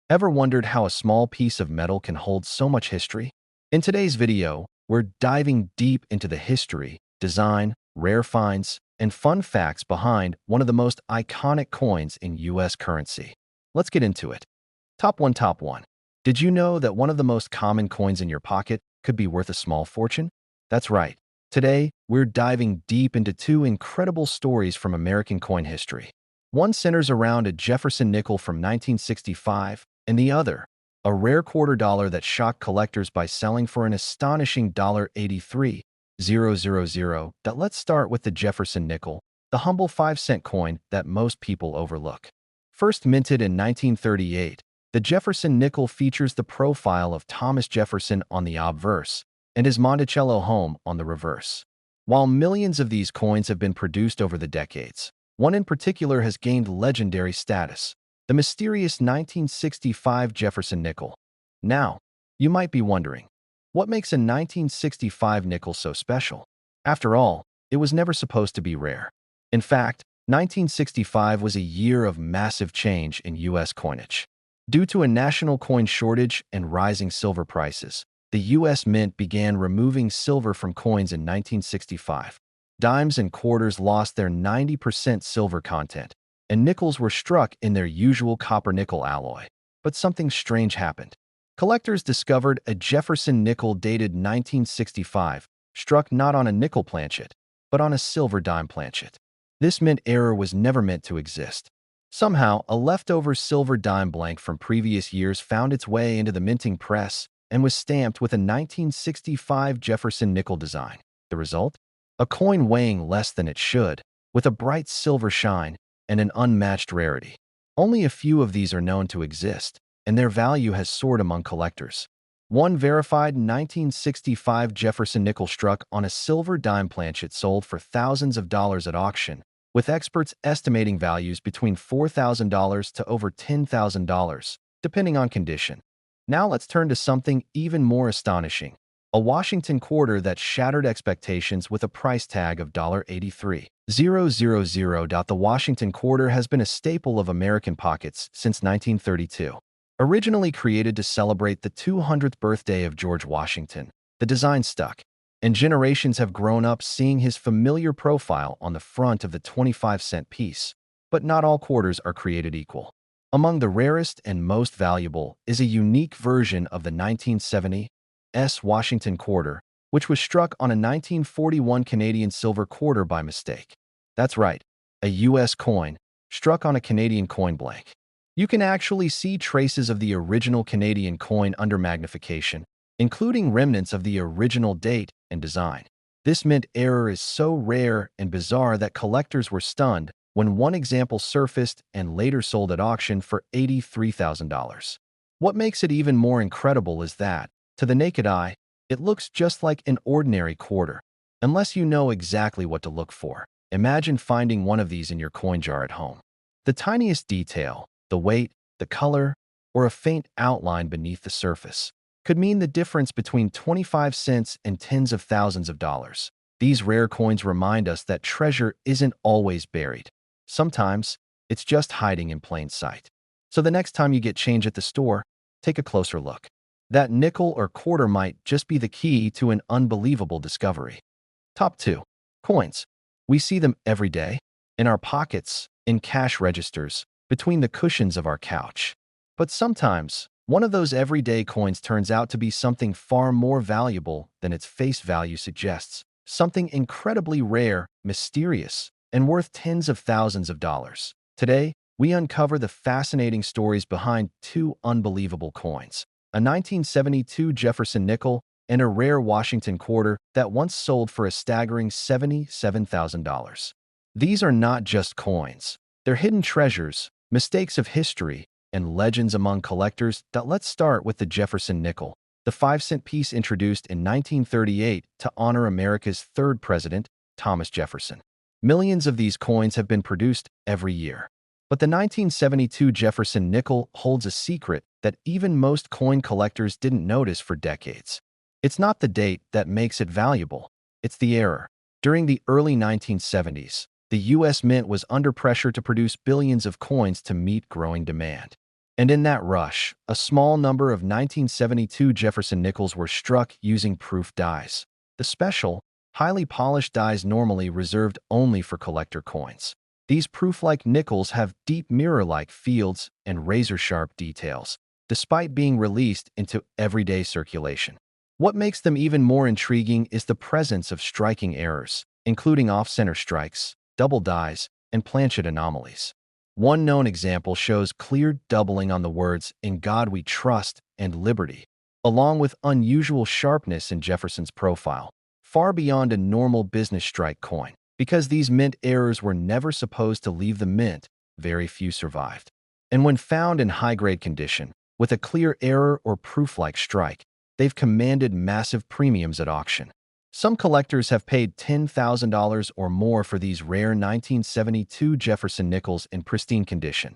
Ever wondered how a small piece of metal can hold so much history? In today's video, we're diving deep into the history, design, rare finds, and fun facts behind one of the most iconic coins in US currency. Let's get into it. Top 1. Did you know that one of the most common coins in your pocket could be worth a small fortune? That's right. Today, we're diving deep into two incredible stories from American coin history. One centers around a Jefferson nickel from 1965, and the other, a rare quarter dollar that shocked collectors by selling for an astonishing $83,000. Let's start with the Jefferson nickel, the humble 5-cent coin that most people overlook. First minted in 1938, the Jefferson nickel features the profile of Thomas Jefferson on the obverse and his Monticello home on the reverse. While millions of these coins have been produced over the decades, one in particular has gained legendary status: the mysterious 1965 Jefferson nickel. Now, you might be wondering, what makes a 1965 nickel so special? After all, it was never supposed to be rare. In fact, 1965 was a year of massive change in U.S. coinage. Due to a national coin shortage and rising silver prices, the U.S. Mint began removing silver from coins in 1965. Dimes and quarters lost their 90% silver content, and nickels were struck in their usual copper-nickel alloy. But something strange happened. Collectors discovered a Jefferson nickel dated 1965, struck not on a nickel planchet, but on a silver dime planchet. This mint error was never meant to exist. Somehow, a leftover silver dime blank from previous years found its way into the minting press and was stamped with a 1965 Jefferson nickel design. The result? A coin weighing less than it should, with a bright silver shine and an unmatched rarity. Only a few of these are known to exist, and their value has soared among collectors. One verified 1965 Jefferson nickel struck on a silver dime planchet sold for thousands of dollars at auction, with experts estimating values between $4,000 to over $10,000, depending on condition. Now let's turn to something even more astonishing: a Washington quarter that shattered expectations with a price tag of $83,000. The Washington quarter has been a staple of American pockets since 1932. Originally created to celebrate the 200th birthday of George Washington, the design stuck, and generations have grown up seeing his familiar profile on the front of the 25-cent piece. But not all quarters are created equal. Among the rarest and most valuable is a unique version of the 1970 Washington quarter, which was struck on a 1941 Canadian silver quarter by mistake. That's right, a U.S. coin struck on a Canadian coin blank. You can actually see traces of the original Canadian coin under magnification, including remnants of the original date and design. This mint error is so rare and bizarre that collectors were stunned when one example surfaced and later sold at auction for $83,000. What makes it even more incredible is that, to the naked eye, it looks just like an ordinary quarter, unless you know exactly what to look for. Imagine finding one of these in your coin jar at home. The tiniest detail, the weight, the color, or a faint outline beneath the surface could mean the difference between 25 cents and tens of thousands of dollars. These rare coins remind us that treasure isn't always buried. Sometimes, it's just hiding in plain sight. So the next time you get change at the store, take a closer look. That nickel or quarter might just be the key to an unbelievable discovery. Top 2. Coins. We see them every day, in our pockets, in cash registers, between the cushions of our couch. But sometimes, one of those everyday coins turns out to be something far more valuable than its face value suggests. Something incredibly rare, mysterious, and worth tens of thousands of dollars. Today, we uncover the fascinating stories behind two unbelievable coins: a 1972 Jefferson nickel and a rare Washington quarter that once sold for a staggering $77,000. These are not just coins. They're hidden treasures, mistakes of history, and legends among collectors. Let's start with the Jefferson nickel, the 5-cent piece introduced in 1938 to honor America's third president, Thomas Jefferson. Millions of these coins have been produced every year. But the 1972 Jefferson nickel holds a secret that even most coin collectors didn't notice for decades. It's not the date that makes it valuable, it's the error. During the early 1970s, the U.S. Mint was under pressure to produce billions of coins to meet growing demand. And in that rush, a small number of 1972 Jefferson nickels were struck using proof dies. The special, highly polished dies normally reserved only for collector coins. These proof-like nickels have deep mirror-like fields and razor-sharp details, despite being released into everyday circulation. What makes them even more intriguing is the presence of striking errors, including off-center strikes, double dies, and planchet anomalies. One known example shows clear doubling on the words "In God We Trust" and "Liberty," along with unusual sharpness in Jefferson's profile, far beyond a normal business strike coin. Because these mint errors were never supposed to leave the mint, very few survived. And when found in high-grade condition, with a clear error or proof-like strike, they've commanded massive premiums at auction. Some collectors have paid $10,000 or more for these rare 1972 Jefferson nickels in pristine condition.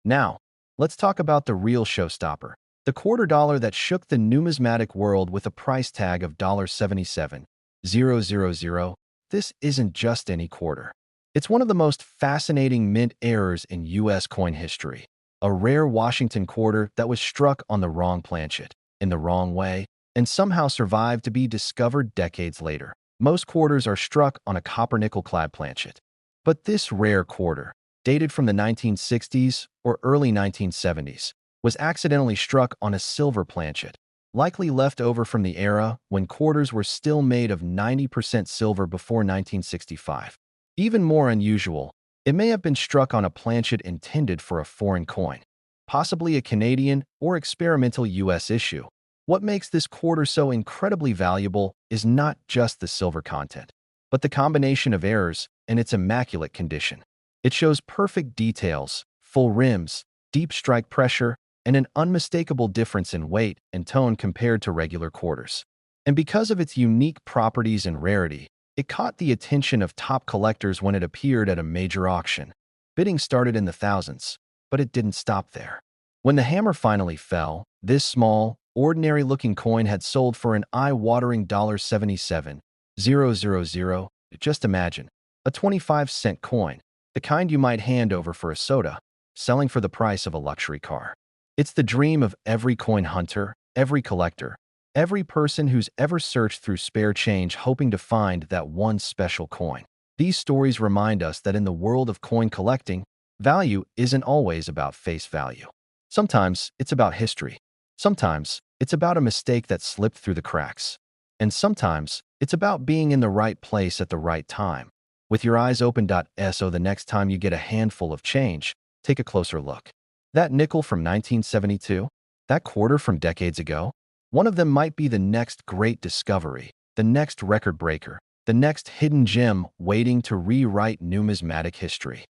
Now, let's talk about the real showstopper, the quarter dollar that shook the numismatic world with a price tag of $77,000. This isn't just any quarter. It's one of the most fascinating mint errors in U.S. coin history, a rare Washington quarter that was struck on the wrong planchet, in the wrong way, and somehow survived to be discovered decades later. Most quarters are struck on a copper-nickel-clad planchet. But this rare quarter, dated from the 1960s or early 1970s, was accidentally struck on a silver planchet, likely left over from the era when quarters were still made of 90% silver before 1965. Even more unusual, it may have been struck on a planchet intended for a foreign coin, possibly a Canadian or experimental U.S. issue. What makes this quarter so incredibly valuable is not just the silver content, but the combination of errors and its immaculate condition. It shows perfect details, full rims, deep strike pressure, and an unmistakable difference in weight and tone compared to regular quarters. And because of its unique properties and rarity, it caught the attention of top collectors when it appeared at a major auction. Bidding started in the thousands, but it didn't stop there. When the hammer finally fell, this small, ordinary-looking coin had sold for an eye-watering $77,000. Just imagine, a 25-cent coin, the kind you might hand over for a soda, selling for the price of a luxury car. It's the dream of every coin hunter, every collector, every person who's ever searched through spare change hoping to find that one special coin. These stories remind us that in the world of coin collecting, value isn't always about face value. Sometimes it's about history. Sometimes it's about a mistake that slipped through the cracks. And sometimes it's about being in the right place at the right time. With your eyes open. So the next time you get a handful of change, take a closer look. That nickel from 1972? That quarter from decades ago? One of them might be the next great discovery, the next record breaker, the next hidden gem waiting to rewrite numismatic history.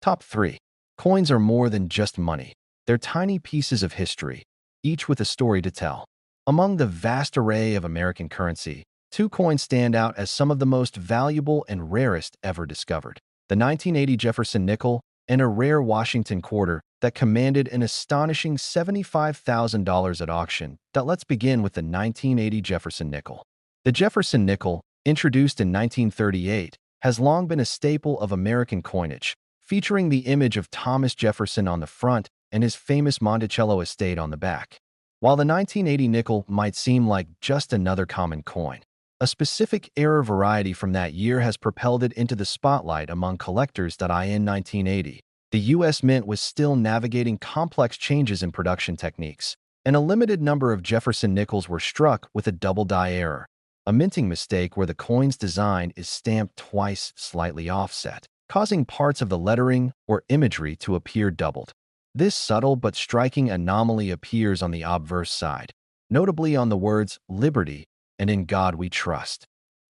Top 3. Coins are more than just money. They're tiny pieces of history, each with a story to tell. Among the vast array of American currency, 2 coins stand out as some of the most valuable and rarest ever discovered. The 1980 Jefferson nickel and a rare Washington quarter that commanded an astonishing $75,000 at auction. Let's begin with the 1980 Jefferson nickel. The Jefferson nickel, introduced in 1938, has long been a staple of American coinage, featuring the image of Thomas Jefferson on the front and his famous Monticello estate on the back. While the 1980 nickel might seem like just another common coin, a specific error variety from that year has propelled it into the spotlight among collectors. In 1980, the U.S. Mint was still navigating complex changes in production techniques, and a limited number of Jefferson nickels were struck with a double die error, a minting mistake where the coin's design is stamped twice slightly offset, causing parts of the lettering or imagery to appear doubled. This subtle but striking anomaly appears on the obverse side, notably on the words "Liberty" and "In God We Trust."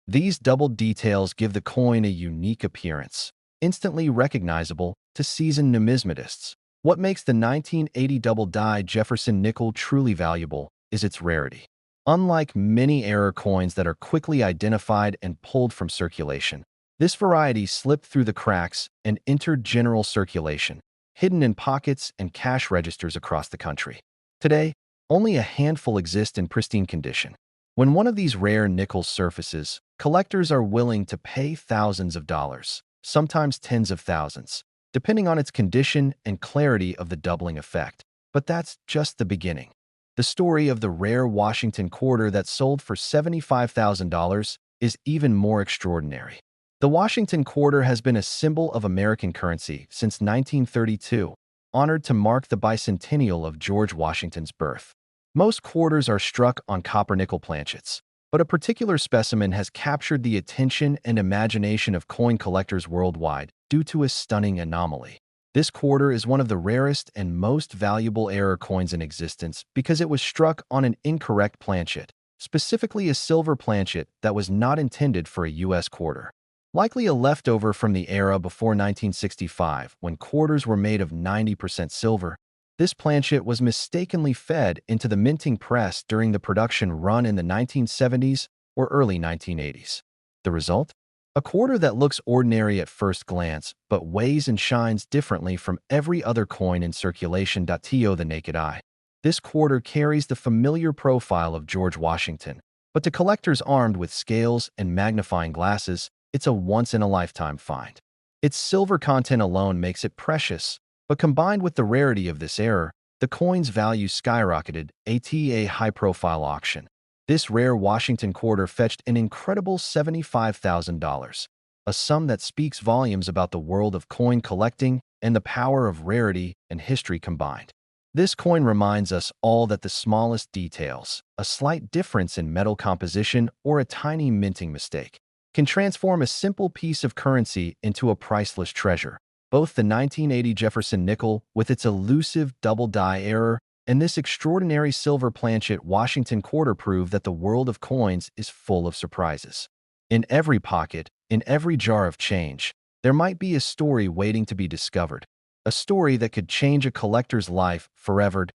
These doubled details give the coin a unique appearance, instantly recognizable to seasoned numismatists. What makes the 1980 double-die Jefferson nickel truly valuable is its rarity. Unlike many error coins that are quickly identified and pulled from circulation, this variety slipped through the cracks and entered general circulation, hidden in pockets and cash registers across the country. Today, only a handful exist in pristine condition. When one of these rare nickels surfaces, collectors are willing to pay thousands of dollars, sometimes tens of thousands, depending on its condition and clarity of the doubling effect. But that's just the beginning. The story of the rare Washington quarter that sold for $75,000 is even more extraordinary. The Washington quarter has been a symbol of American currency since 1932, honored to mark the bicentennial of George Washington's birth. Most quarters are struck on copper-nickel planchets, but a particular specimen has captured the attention and imagination of coin collectors worldwide due to a stunning anomaly. This quarter is one of the rarest and most valuable error coins in existence because it was struck on an incorrect planchet, specifically a silver planchet that was not intended for a U.S. quarter. Likely a leftover from the era before 1965, when quarters were made of 90% silver, this planchet was mistakenly fed into the minting press during the production run in the 1970s or early 1980s. The result? A quarter that looks ordinary at first glance, but weighs and shines differently from every other coin in circulation. To the naked eye, this quarter carries the familiar profile of George Washington, but to collectors armed with scales and magnifying glasses, it's a once-in-a-lifetime find. Its silver content alone makes it precious, but combined with the rarity of this error, the coin's value skyrocketed at a high-profile auction. This rare Washington quarter fetched an incredible $75,000, a sum that speaks volumes about the world of coin collecting and the power of rarity and history combined. This coin reminds us all that the smallest details, a slight difference in metal composition or a tiny minting mistake, can transform a simple piece of currency into a priceless treasure. Both the 1980 Jefferson nickel, with its elusive double-die error, and this extraordinary silver planchet Washington quarter prove that the world of coins is full of surprises. In every pocket, in every jar of change, there might be a story waiting to be discovered, a story that could change a collector's life forever.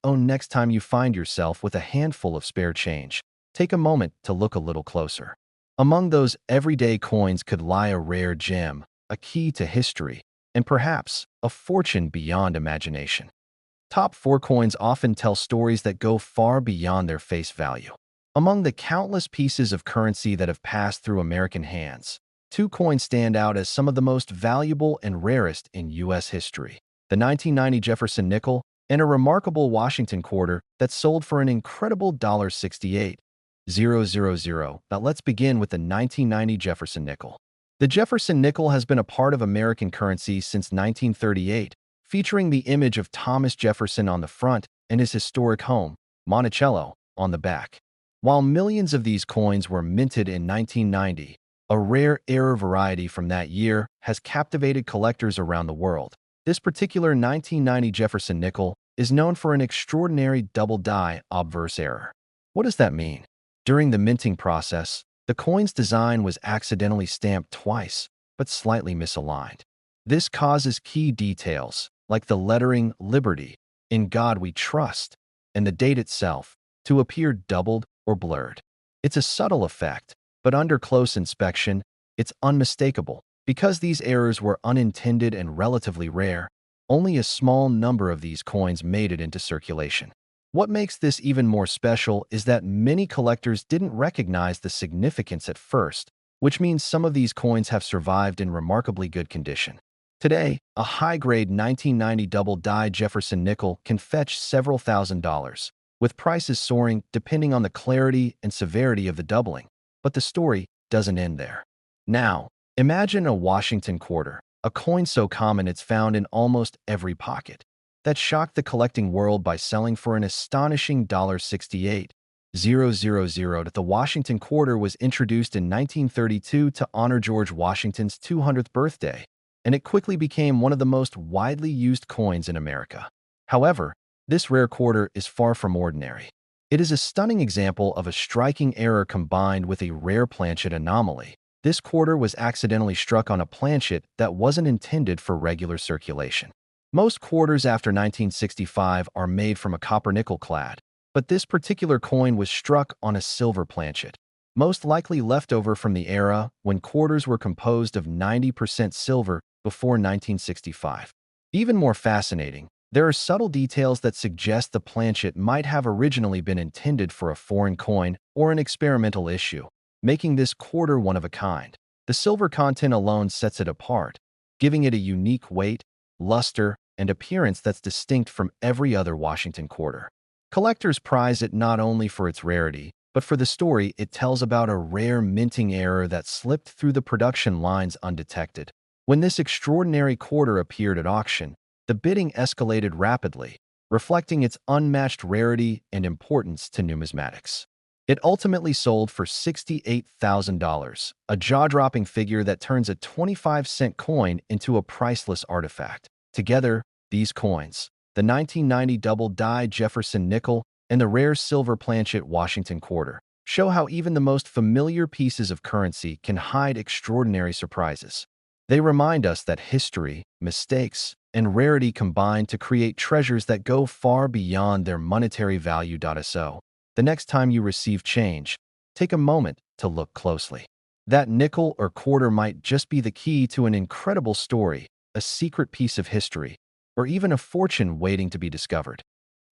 Next time you find yourself with a handful of spare change, take a moment to look a little closer. Among those everyday coins could lie a rare gem, a key to history, and perhaps a fortune beyond imagination. Top 4 coins often tell stories that go far beyond their face value. Among the countless pieces of currency that have passed through American hands, 2 coins stand out as some of the most valuable and rarest in U.S. history: the 1990 Jefferson nickel and a remarkable Washington quarter that sold for an incredible $68,000. Now let's begin with the 1990 Jefferson nickel. The Jefferson nickel has been a part of American currency since 1938, featuring the image of Thomas Jefferson on the front and his historic home, Monticello, on the back. While millions of these coins were minted in 1990, a rare error variety from that year has captivated collectors around the world. This particular 1990 Jefferson nickel is known for an extraordinary double-die obverse error. What does that mean? During the minting process, the coin's design was accidentally stamped twice, but slightly misaligned. This causes key details, like the lettering Liberty, In God We Trust, and the date itself, to appear doubled or blurred. It's a subtle effect, but under close inspection, it's unmistakable. Because these errors were unintended and relatively rare, only a small number of these coins made it into circulation. What makes this even more special is that many collectors didn't recognize the significance at first, which means some of these coins have survived in remarkably good condition. Today, a high-grade 1990 double-die Jefferson nickel can fetch several $1,000s, with prices soaring depending on the clarity and severity of the doubling. But the story doesn't end there. Now, imagine a Washington quarter, a coin so common it's found in almost every pocket, that shocked the collecting world by selling for an astonishing $68,000. The Washington quarter was introduced in 1932 to honor George Washington's 200th birthday, and it quickly became one of the most widely used coins in America. However, this rare quarter is far from ordinary. It is a stunning example of a striking error combined with a rare planchet anomaly. This quarter was accidentally struck on a planchet that wasn't intended for regular circulation. Most quarters after 1965 are made from a copper-nickel clad, but this particular coin was struck on a silver planchet, most likely leftover from the era when quarters were composed of 90% silver before 1965. Even more fascinating, there are subtle details that suggest the planchet might have originally been intended for a foreign coin or an experimental issue, making this quarter one of a kind. The silver content alone sets it apart, giving it a unique weight, luster, and appearance that's distinct from every other Washington quarter. Collectors prize it not only for its rarity, but for the story it tells about a rare minting error that slipped through the production lines undetected. When this extraordinary quarter appeared at auction, the bidding escalated rapidly, reflecting its unmatched rarity and importance to numismatics. It ultimately sold for $68,000, a jaw-dropping figure that turns a 25-cent coin into a priceless artifact. Together, these coins, the 1990 double-die Jefferson nickel and the rare silver planchet Washington quarter, show how even the most familiar pieces of currency can hide extraordinary surprises. They remind us that history, mistakes, and rarity combine to create treasures that go far beyond their monetary value. So, the next time you receive change, take a moment to look closely. That nickel or quarter might just be the key to an incredible story, a secret piece of history, or even a fortune waiting to be discovered.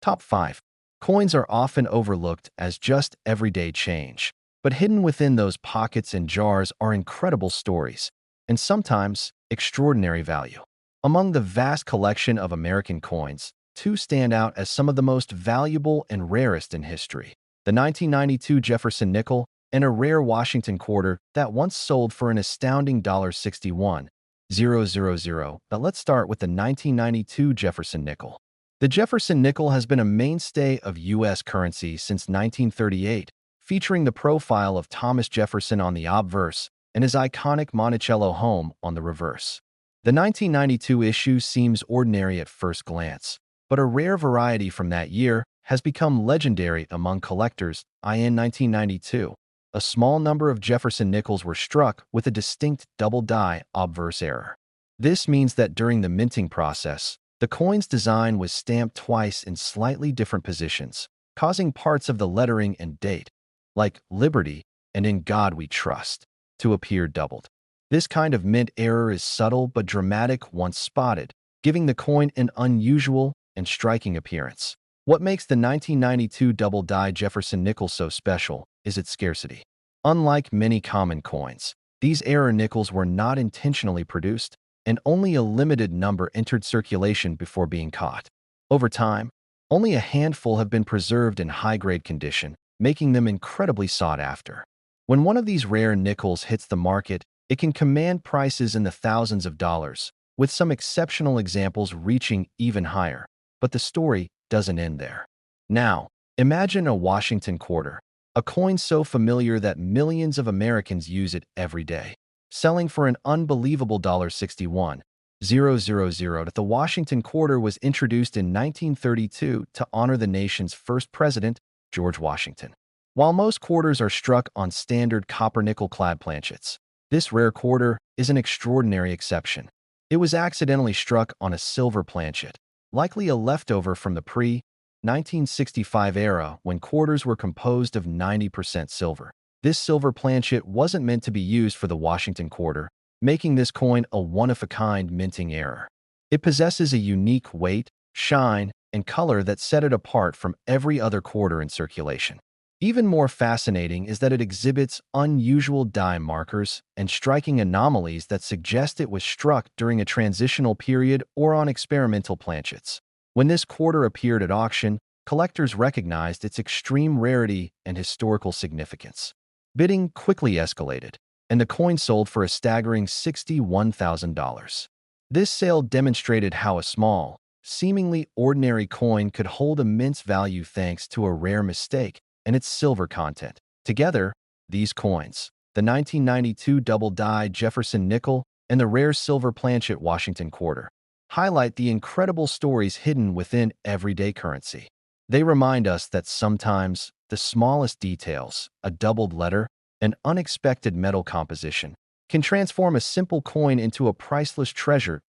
Top 5. Coins are often overlooked as just everyday change, but hidden within those pockets and jars are incredible stories, and sometimes extraordinary value. Among the vast collection of American coins, two stand out as some of the most valuable and rarest in history: the 1992 Jefferson nickel and a rare Washington quarter that once sold for an astounding $61,000. But let's start with the 1992 Jefferson nickel. The Jefferson nickel has been a mainstay of U.S. currency since 1938, featuring the profile of Thomas Jefferson on the obverse and his iconic Monticello home on the reverse. The 1992 issue seems ordinary at first glance, but a rare variety from that year has become legendary among collectors. In 1992, a small number of Jefferson nickels were struck with a distinct double-die obverse error. This means that during the minting process, the coin's design was stamped twice in slightly different positions, causing parts of the lettering and date, like Liberty and In God We Trust, to appear doubled. This kind of mint error is subtle but dramatic once spotted, giving the coin an unusual and striking appearance. What makes the 1992 double-die Jefferson nickel so special is its scarcity. Unlike many common coins, these error nickels were not intentionally produced, and only a limited number entered circulation before being caught. Over time, only a handful have been preserved in high-grade condition, making them incredibly sought after. When one of these rare nickels hits the market, it can command prices in the thousands of dollars, with some exceptional examples reaching even higher. But the story doesn't end there. Now, imagine a Washington quarter, a coin so familiar that millions of Americans use it every day, selling for an unbelievable $61,000. The Washington quarter was introduced in 1932 to honor the nation's first president, George Washington. While most quarters are struck on standard copper-nickel-clad planchets, this rare quarter is an extraordinary exception. It was accidentally struck on a silver planchet, likely a leftover from the pre-1965 era when quarters were composed of 90% silver. This silver planchet wasn't meant to be used for the Washington quarter, making this coin a one-of-a-kind minting error. It possesses a unique weight, shine, and color that set it apart from every other quarter in circulation. Even more fascinating is that it exhibits unusual die markers and striking anomalies that suggest it was struck during a transitional period or on experimental planchets. When this quarter appeared at auction, collectors recognized its extreme rarity and historical significance. Bidding quickly escalated, and the coin sold for a staggering $61,000. This sale demonstrated how a small, seemingly ordinary coin could hold immense value thanks to a rare mistake and its silver content. Together, these coins, the 1992 double-die Jefferson nickel and the rare silver planchet Washington quarter, highlight the incredible stories hidden within everyday currency. They remind us that sometimes the smallest details, a doubled letter, an unexpected metal composition, can transform a simple coin into a priceless treasure.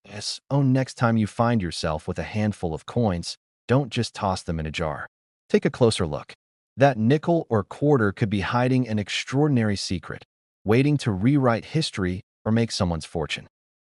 Next time you find yourself with a handful of coins, don't just toss them in a jar. Take a closer look. That nickel or quarter could be hiding an extraordinary secret, waiting to rewrite history or make someone's fortune.